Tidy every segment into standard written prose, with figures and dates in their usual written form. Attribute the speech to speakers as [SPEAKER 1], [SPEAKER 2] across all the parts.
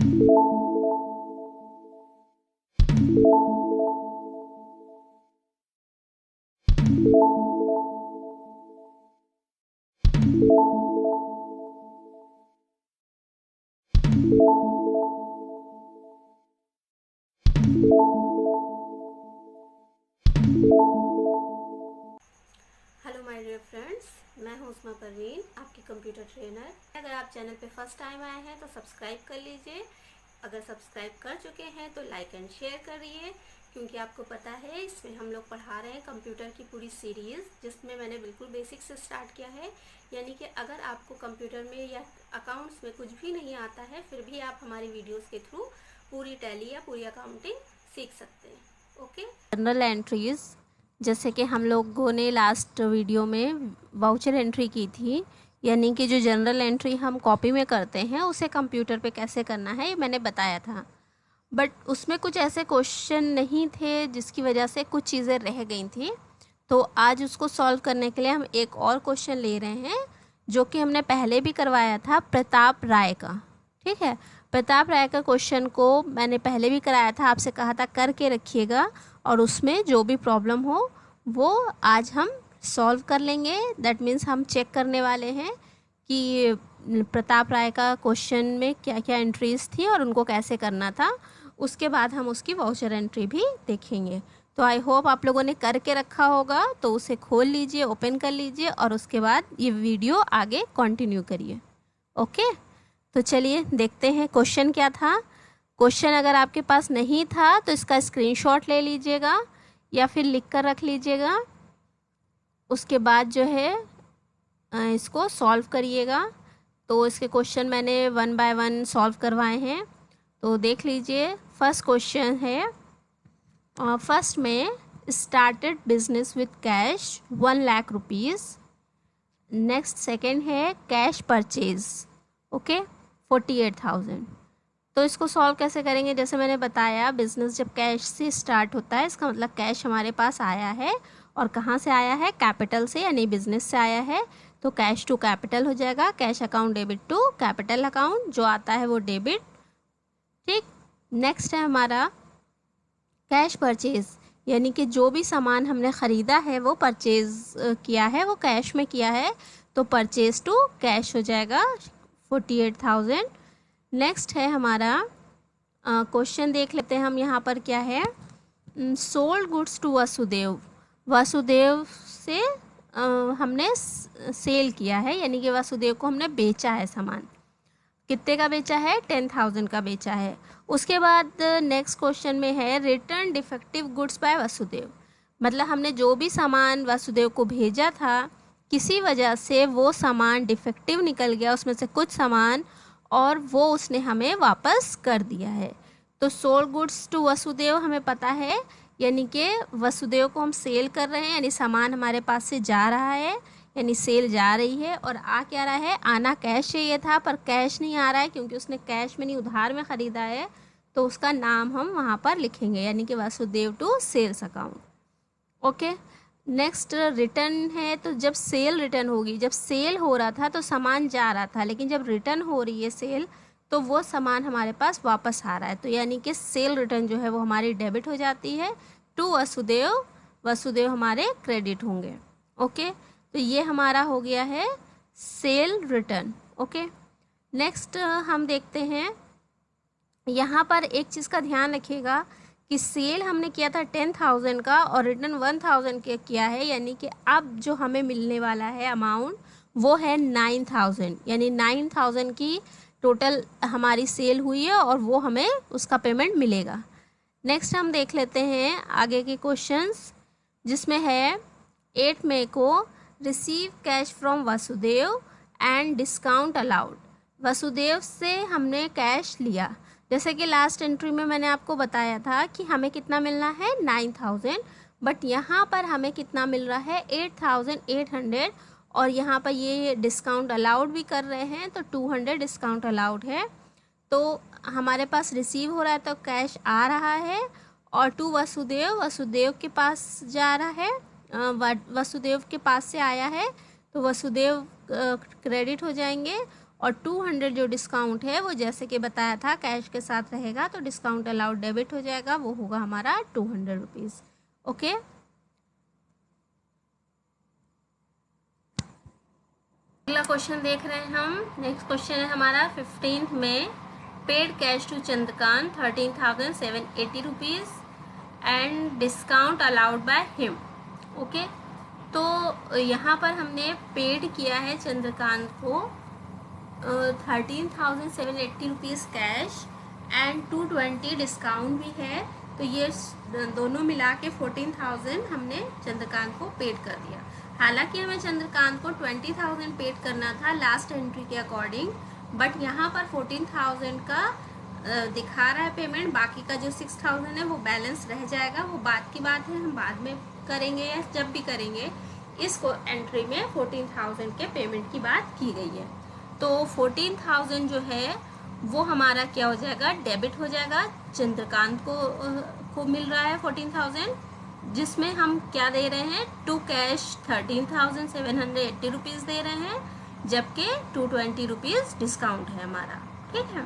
[SPEAKER 1] Hello my dear friends, मैं हूं उस्मा परवीन, आपकी कंप्यूटर ट्रेनर। अगर आप चैनल पे फर्स्ट टाइम आए हैं तो सब्सक्राइब कर लीजिए। अगर सब्सक्राइब कर चुके हैं तो लाइक एंड शेयर करिए, क्योंकि आपको पता है इसमें हम लोग पढ़ा रहे हैं कंप्यूटर की पूरी सीरीज़, जिसमें मैंने बिल्कुल बेसिक से स्टार्ट किया है। यानी कि अगर आपको कंप्यूटर में या अकाउंट्स में कुछ भी नहीं आता है, फिर भी आप हमारी वीडियोज़ के थ्रू पूरी टैली या पूरी अकाउंटिंग सीख सकते हैं। ओके।
[SPEAKER 2] जनरल एंट्रीज, जैसे कि हम लोगों ने लास्ट वीडियो में वाउचर एंट्री की थी, यानी कि जो जनरल एंट्री हम कॉपी में करते हैं उसे कंप्यूटर पे कैसे करना है ये मैंने बताया था। बट उसमें कुछ ऐसे क्वेश्चन नहीं थे जिसकी वजह से कुछ चीज़ें रह गई थी। तो आज उसको सॉल्व करने के लिए हम एक और क्वेश्चन ले रहे हैं, जो कि हमने पहले भी करवाया था प्रताप राय का। ठीक है, प्रताप राय का क्वेश्चन को मैंने पहले भी कराया था, आपसे कहा था करके रखिएगा, और उसमें जो भी प्रॉब्लम हो वो आज हम सॉल्व कर लेंगे। दैट मीन्स हम चेक करने वाले हैं कि प्रताप राय का क्वेश्चन में क्या क्या एंट्रीज थी और उनको कैसे करना था। उसके बाद हम उसकी वाउचर एंट्री भी देखेंगे। तो आई होप आप लोगों ने करके रखा होगा, तो उसे खोल लीजिए, ओपन कर लीजिए और उसके बाद ये वीडियो आगे कंटिन्यू करिए। ओके, तो चलिए देखते हैं क्वेश्चन क्या था। क्वेश्चन अगर आपके पास नहीं था तो इसका स्क्रीनशॉट ले लीजिएगा या फिर लिख कर रख लीजिएगा। उसके बाद जो है इसको सॉल्व करिएगा। तो इसके क्वेश्चन मैंने 1 बाय 1 सॉल्व करवाए हैं, तो देख लीजिए। फर्स्ट क्वेश्चन है, फर्स्ट में started business with cash 1 lakh rupees. Next second है कैश परचेज, ओके, 48,000। तो इसको सॉल्व कैसे करेंगे, जैसे मैंने बताया बिजनेस जब कैश से स्टार्ट होता है, इसका मतलब कैश हमारे पास आया है, और कहाँ से आया है, कैपिटल से, यानी बिजनेस से आया है। तो कैश टू कैपिटल हो जाएगा, cash account debit to capital account, जो आता है वो डेबिट। ठीक, नेक्स्ट है हमारा कैश परचेज, यानी कि जो भी सामान हमने ख़रीदा है वो परचेज किया है, वो कैश में किया है, तो परचेज टू कैश हो जाएगा 48,000। नेक्स्ट है हमारा क्वेश्चन, देख लेते हैं हम यहाँ पर क्या है। Sold goods to Vasudev, Vasudev से हमने सेल किया है, यानी कि वसुदेव को हमने बेचा है सामान। कितने का बेचा है, 10,000 का बेचा है। उसके बाद नेक्स्ट क्वेश्चन में है return defective goods by Vasudev, मतलब हमने जो भी सामान वसुदेव को भेजा था, किसी वजह से वो सामान डिफेक्टिव निकल गया, उसमें से कुछ सामान, और वो उसने हमें वापस कर दिया है। तो सोल्ड गुड्स टू वसुदेव हमें पता है, यानी कि वसुदेव को हम सेल कर रहे हैं, यानी सामान हमारे पास से जा रहा है, यानी सेल जा रही है। और आ क्या रहा है, आना कैश चाहिए था पर कैश नहीं आ रहा है, क्योंकि उसने कैश में नहीं उधार में ख़रीदा है, तो उसका नाम हम वहाँ पर लिखेंगे, यानी कि Vasudev to sales account. Okay, next return है, तो जब सेल रिटर्न होगी, जब सेल हो रहा था तो सामान जा रहा था, लेकिन जब रिटर्न हो रही है सेल, तो वो सामान हमारे पास वापस आ रहा है, तो यानी कि सेल रिटर्न जो है वो हमारी डेबिट हो जाती है टू वसुदेव, वसुदेव हमारे क्रेडिट होंगे। ओके, तो ये हमारा हो गया है सेल रिटर्न। ओके, नेक्स्ट हम देखते हैं, यहाँ पर एक चीज़ का ध्यान रखिएगा कि सेल हमने किया था 10,000 का और रिटर्न 1,000 के किया है, यानी कि अब जो हमें मिलने वाला है अमाउंट वो है 9,000, यानी 9,000 की टोटल हमारी सेल हुई है और वो हमें उसका पेमेंट मिलेगा। नेक्स्ट हम देख लेते हैं आगे के क्वेश्चंस, जिसमें है 8 मई को receive cash from Vasudev and discount allowed, Vasudev से हमने कैश लिया। जैसे कि लास्ट एंट्री में मैंने आपको बताया था कि हमें कितना मिलना है, 9,000, बट यहाँ पर हमें कितना मिल रहा है, 8,800, और यहाँ पर ये डिस्काउंट अलाउड भी कर रहे हैं, तो 200 डिस्काउंट अलाउड है। तो हमारे पास रिसीव हो रहा है तो कैश आ रहा है, और टू वसुदेव, वसुदेव के पास जा रहा है, वसुदेव के पास से आया है, तो वसुदेव क्रेडिट हो जाएंगे, और 200 जो डिस्काउंट है वो जैसे कि बताया था कैश के साथ रहेगा, तो डिस्काउंट अलाउड डेबिट हो जाएगा, वो होगा हमारा 200 रुपीज़। ओके, अगला क्वेश्चन देख रहे हैं हम। नेक्स्ट क्वेश्चन है हमारा 15 में paid cash to Chandrakant 13,780 rupees and discount allowed by him. Okay, तो यहाँ पर हमने पेड किया है चंद्रकांत को 13,780 रुपीज़ कैश एंड 220 डिस्काउंट भी है, तो ये दोनों मिला के 14,000 हमने चंद्रकांत को पेड कर दिया। हालांकि हमें चंद्रकांत को 20,000 पेड करना था लास्ट एंट्री के अकॉर्डिंग, बट यहाँ पर 14,000 का दिखा रहा है पेमेंट, बाकी का जो 6,000 है वो बैलेंस रह जाएगा। वो बात की बात है, हम बाद में करेंगे या जब भी करेंगे। इसको एंट्री में 14,000 के पेमेंट की बात की गई है, तो 14,000 जो है वो हमारा क्या हो जाएगा, डेबिट हो जाएगा। चंद्रकांत को मिल रहा है 14,000, जिसमें हम क्या दे रहे हैं, टू कैश 13,780 रुपीज़ दे रहे हैं, जबकि 220 रुपीज़ डिस्काउंट है हमारा। ठीक है,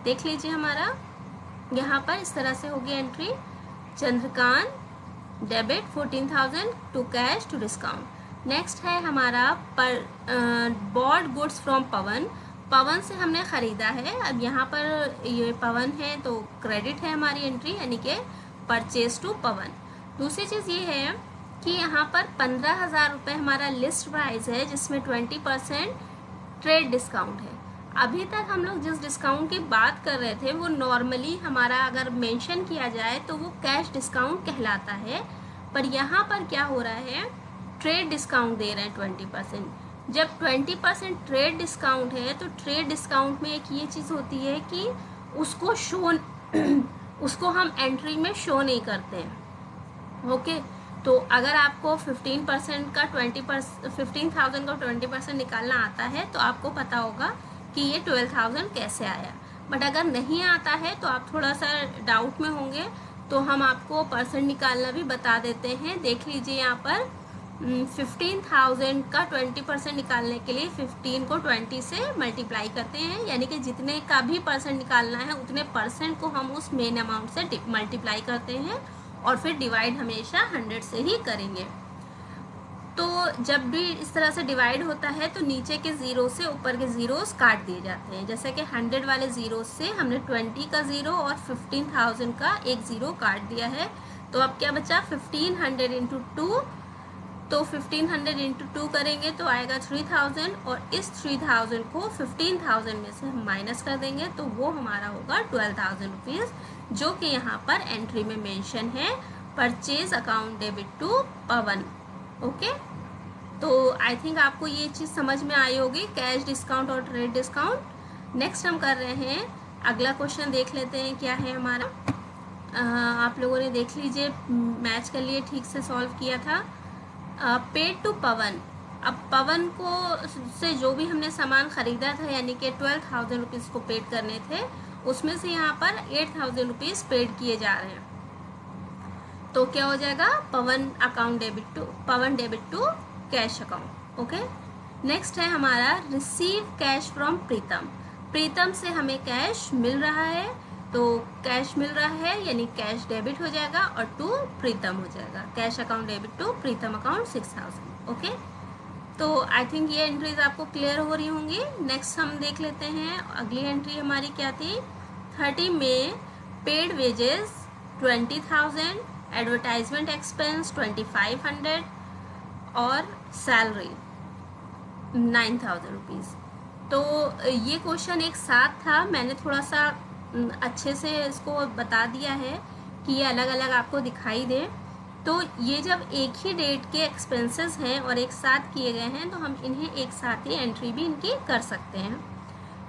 [SPEAKER 2] देख लीजिए हमारा यहाँ पर इस तरह से होगी entry, Chandrakant debit 14,000 to cash to discount. Next है हमारा bought goods from Pavan. Pavan से हमने ख़रीदा है, अब यहाँ पर ये पवन है तो क्रेडिट है हमारी एंट्री, यानी कि परचेज टू पवन। दूसरी चीज़ ये है कि यहाँ पर 15,000 रुपये हमारा लिस्ट प्राइस है, जिसमें 20% ट्रेड डिस्काउंट है। अभी तक हम लोग जिस डिस्काउंट की बात कर रहे थे वो नॉर्मली हमारा अगर मेंशन किया जाए तो वो कैश डिस्काउंट कहलाता है, पर यहाँ पर क्या हो रहा है, ट्रेड डिस्काउंट दे रहे हैं 20%। जब 20% ट्रेड डिस्काउंट है तो ट्रेड डिस्काउंट में एक ये चीज़ होती है कि उसको हम एंट्री में शो नहीं करते हैं। ओके, तो अगर आपको 15,000 का 20% निकालना आता है तो आपको पता होगा कि ये 12,000 कैसे आया, बट अगर नहीं आता है तो आप थोड़ा सा डाउट में होंगे, तो हम आपको परसेंट निकालना भी बता देते हैं। देख लीजिए यहाँ पर 15,000 का 20% निकालने के लिए 15 को 20 से मल्टीप्लाई करते हैं, यानी कि जितने का भी परसेंट निकालना है उतने परसेंट को हम उस मेन अमाउंट से मल्टीप्लाई करते हैं, और फिर डिवाइड हमेशा 100 से ही करेंगे। तो जब भी इस तरह से डिवाइड होता है तो नीचे के ज़ीरो से ऊपर के ज़ीरोस काट दिए जाते हैं। जैसे कि 100 वाले ज़ीरो से हमने 20 का ज़ीरो और 15,000 का एक ज़ीरो काट दिया है, तो अब क्या बचा, 1500 इंटू 2, तो 1500 इंटू 2 करेंगे तो आएगा 3000, और इस 3000 को 15,000 में से हम माइनस कर देंगे तो वो हमारा होगा 12,000 रुपीज़, जो कि यहाँ पर एंट्री में मेंशन है, purchase account debit to Pavan. Okay, तो आई थिंक आपको ये चीज़ समझ में आई होगी, कैश डिस्काउंट और ट्रेड डिस्काउंट। नेक्स्ट हम कर रहे हैं अगला क्वेश्चन, देख लेते हैं क्या है हमारा। आप लोगों ने देख लीजिए, मैच कर लिए, ठीक से सॉल्व किया था। पेड टू पवन, अब पवन को से जो भी हमने सामान ख़रीदा था, यानी कि 12,000 रुपीज़ को पेड करने थे, उसमें से यहाँ पर 8,000 रुपीज़ पेड किए जा रहे हैं, तो क्या हो जाएगा, Pawan debit to cash account. Okay, next है हमारा receive cash from Pritam. Pritam से हमें कैश मिल रहा है, तो कैश मिल रहा है यानी कैश डेबिट हो जाएगा और टू प्रीतम हो जाएगा, cash account debit to Pritam account 6,000। Okay, तो आई थिंक ये एंट्रीज आपको क्लियर हो रही होंगी। नेक्स्ट हम देख लेते हैं अगली एंट्री हमारी क्या थी। 30 में पेड वेजेस 20,000, एडवर्टाइजमेंट एक्सपेंस 2,500 और सैलरी 9,000 रुपीज़। तो ये क्वेश्चन एक साथ था, मैंने थोड़ा सा अच्छे से इसको बता दिया है कि ये अलग अलग आपको दिखाई दे। तो ये जब एक ही डेट के एक्सपेंसेस हैं और एक साथ किए गए हैं तो हम इन्हें एक साथ ही एंट्री भी इनकी कर सकते हैं।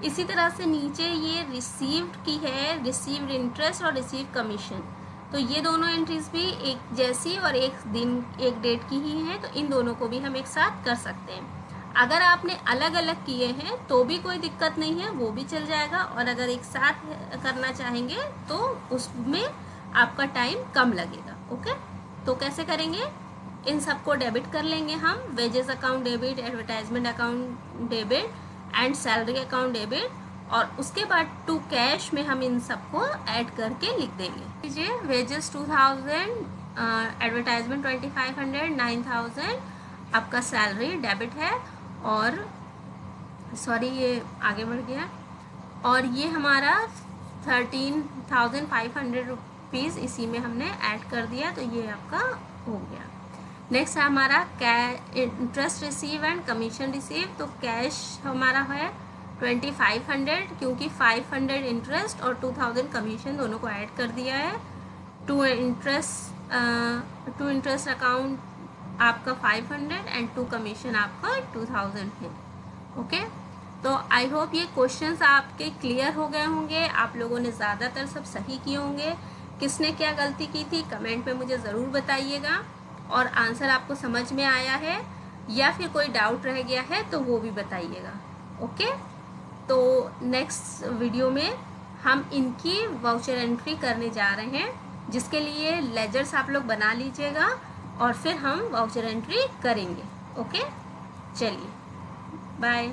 [SPEAKER 2] इसी तरह से नीचे ये रिसीव्ड की है, रिसीव्ड इंटरेस्ट और रिसीव कमीशन, तो ये दोनों एंट्रीज भी एक जैसी और एक डेट की ही हैं, तो इन दोनों को भी हम एक साथ कर सकते हैं। अगर आपने अलग अलग किए हैं तो भी कोई दिक्कत नहीं है, वो भी चल जाएगा, और अगर एक साथ करना चाहेंगे तो उसमें आपका टाइम कम लगेगा। ओके, तो कैसे करेंगे, इन सबको डेबिट कर लेंगे हम, wages account debit, advertisement account debit and salary account debit, और उसके बाद टू कैश में हम इन सबको ऐड करके लिख देंगे। लीजिए वेजेस 2000, एडवर्टाइजमेंट 2500, 9000 आपका सैलरी डेबिट है, और सॉरी ये आगे बढ़ गया, और ये हमारा 13,500 रुपीज़ इसी में हमने ऐड कर दिया, तो ये आपका हो गया। नेक्स्ट है हमारा interest receive and commission receive, तो कैश हमारा है 2500, क्योंकि 500 इंटरेस्ट और 2000 कमीशन दोनों को ऐड कर दिया है। टू इंटरेस्ट अकाउंट आपका 500 एंड टू कमीशन आपका 2000 है। ओके, तो आई होप ये क्वेश्चंस आपके क्लियर हो गए होंगे, आप लोगों ने ज़्यादातर सब सही किए होंगे। किसने क्या गलती की थी कमेंट में मुझे ज़रूर बताइएगा, और आंसर आपको समझ में आया है या फिर कोई डाउट रह गया है तो वो भी बताइएगा। ओके, तो नेक्स्ट वीडियो में हम इनकी वाउचर एंट्री करने जा रहे हैं, जिसके लिए लेजर्स आप लोग बना लीजिएगा और फिर हम वाउचर एंट्री करेंगे। ओके, चलिए बाय।